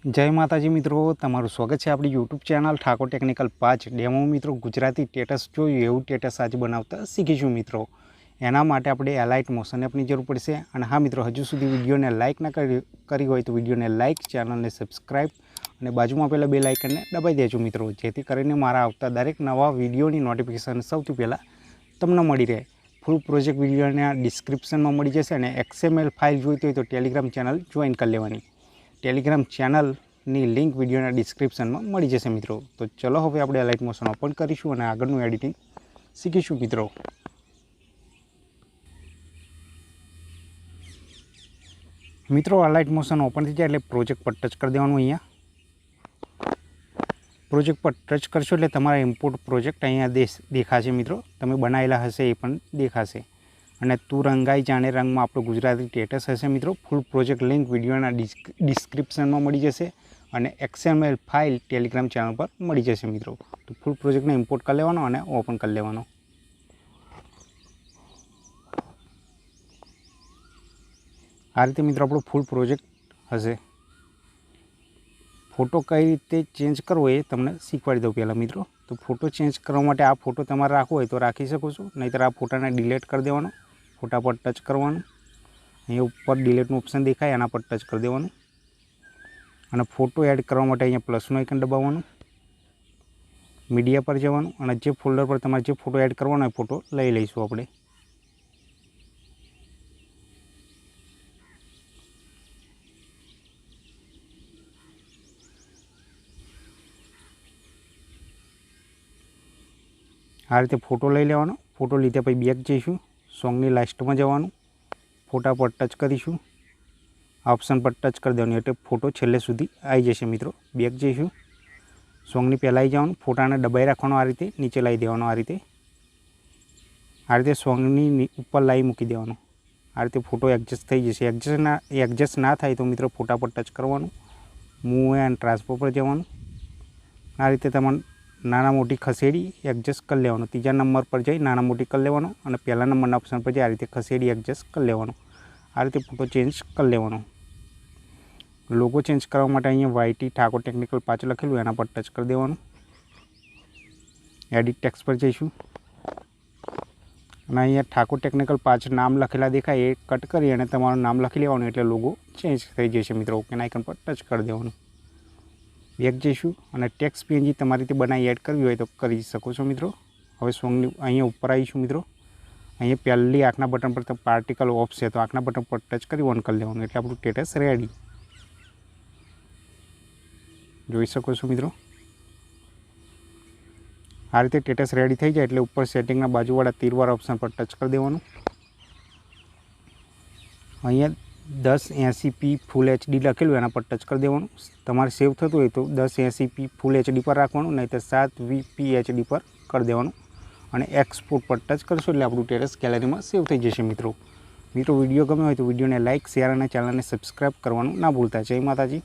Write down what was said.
जय माताजी मित्रों, तमारुं स्वागत है अपनी YouTube channel Thakor technical 5 demo. मित्रों, गुजराती टेटस जो एवं टेटस आज बनावता शीखीशुं। मित्रों, एना माटे आपणे एलाइट मोशन एपनी जरूर पड़शे। अने हाँ मित्रों, हजू सुधी विडियो ने लाइक न करी होय तो विडियो ने लाइक, चैनल ने सब्सक्राइब और बाजू में पेला बेल आइकन ने दबाई देजो मित्रों, जेथी करीने मारा आवता दरेक नवा विडियोनी नोटिफिकेशन सौथी पहला तमने मळी रहे। फूल प्रोजेक्ट विडियोना डिस्क्रिप्शन में मळी जशे अने XML फाइल जोईती होय तो टेलिग्राम चैनल जॉइन कर लेवानी। टेलिग्राम चैनल नी लिंक विडियोना डिस्क्रिप्शन में मळी जशे मित्रों। तो चलो हवे आपणे एलाइट मोशन ओपन करीशुं अने आगळनुं एडिटिंग शीखीशुं मित्रों। मित्रों, एलाइट मोशन ओपन थी जाए एटले प्रोजेक्ट पर टच कर देवानुं। अहींया प्रोजेक्ट पर टच करशो एटले तमारा इम्पोर्ट प्रोजेक्ट अहींया देखाशे मित्रों। तमे बनावेला हशे ए पण देखाशे अने तू रंगाई जाने रंग में आपणो गुजराती टेटस हशे मित्रों। फूल प्रोजेक्ट लिंक विडियोना डिस्क्रिप्शन में मळी जशे अने XML फाइल टेलिग्राम चैनल पर मळी जशे मित्रों। तो फूल प्रोजेक्ट ने इम्पोर्ट कर लेवानो अने ओपन कर लेवानो। आ रीते मित्रों आपणो फूल प्रोजेक्ट हशे। फोटो कई रीते चेन्ज करवो ए तमने शीखवाड़ी दऊं पहला मित्रों। तो फोटो चेन्ज करवा माटे आ फोटो तमारे राखवो होय तो राखी शको छो, नहींतर आ फोटाने डिलीट कर देवानो। फोटा पर टच करवानुं, अहीं उपर डिलीटनुं ऑप्शन देखाय एना पर टच कर देवानुं अने फोटो एड करवा माटे अहीं प्लसनुं आइकन दबाववानुं। मीडिया पर जवानुं अने जे फोल्डर पर तमारे जे फोटो एड करवानो होय फोटो लई लईशुं आपणे। आ रीते फोटो लई लेवानो। फोटो लीधा पछी बेक जईशुं, सॉन्गनी लास्ट में जवानुं, फोटा पर टच करीशुं, ऑप्शन पर टच कर देवानुं एटले फोटो छेल्ले सुधी आई जशे मित्रों। बेक जईशुं, सॉन्गनी पहेला आई जवानुं, फोटाने दबाई राखवानो, आ रीते नीचे लाई देवानो। आ रीते सॉन्गनी उपर लाई मूकी देवानो। आ रीते फोटो एडजस्ट थई जशे। एडजस्ट ना थाय तो मित्रों फोटा पर टच करवानुं, मूव एंड ट्रांसफर पर जवानुं। आ रीते तमारे नाना मोटी खसेड़ी एडजस्ट कर लेवानो। तीजा नंबर पर जई नाना मोटी कर लेवानो अने पहला नंबरना ऑप्शन पर जई आ रीते खसेड़ी एडजस्ट कर लेवानो। आ रीते फोटो चेन्ज कर लेवानो। लोगो चेन्ज करवा माटे अहींया YT ठाकोर टेक्निकल 5 लखेलुं एना पर टच कर देवानुं। एडिट टेक्स्ट पर जईशुं अने अहींया ठाकोर टेक्निकल 5 नाम लखेला देखाय ए कट करी अने तमारुं नाम लखी लेवानुं एटले लोगो चेन्ज थई जशे मित्रों। ओके आइकन पर टच कर देवानुं। बेक जईशुं अने टेक्स्ट PNG तमारी रीते बनावी एड करवी होय तो करी शको छो मित्रों। हवे सॉन्ग अहींया उपर आवीशुं मित्रों। अहींया पहली आंखना बटन पर तो पार्टिकल ऑफ छे तो आंखना बटन पर टच करी ऑन कर लेवानुं एटले आपणुं टेटस रेडी। जोई शको छो मित्रों। आ रीते टेटस रेडी थई जाय एटले उपर सेटिंगना बाजुवाळा तीरवाळा ऑप्शन पर टच कर देवानुं। अहींया 1080p फूल HD लखेलुं एना पर टच कर देवानुं। तमारे सेव थतुं होय तो 1080p फूल HD पर राखवानुं, नहींतर 720p HD पर कर देवानुं अने एक्सपोर्ट पर टच करशो एटले आपणुं टेटस गैलरी में सेव थई जशे मित्रों। विडियो गम्यो होय तो विडियो ने लाइक, शेर और चैनल ने सब्सक्राइब करवानुं ना भूलता। जय माताजी।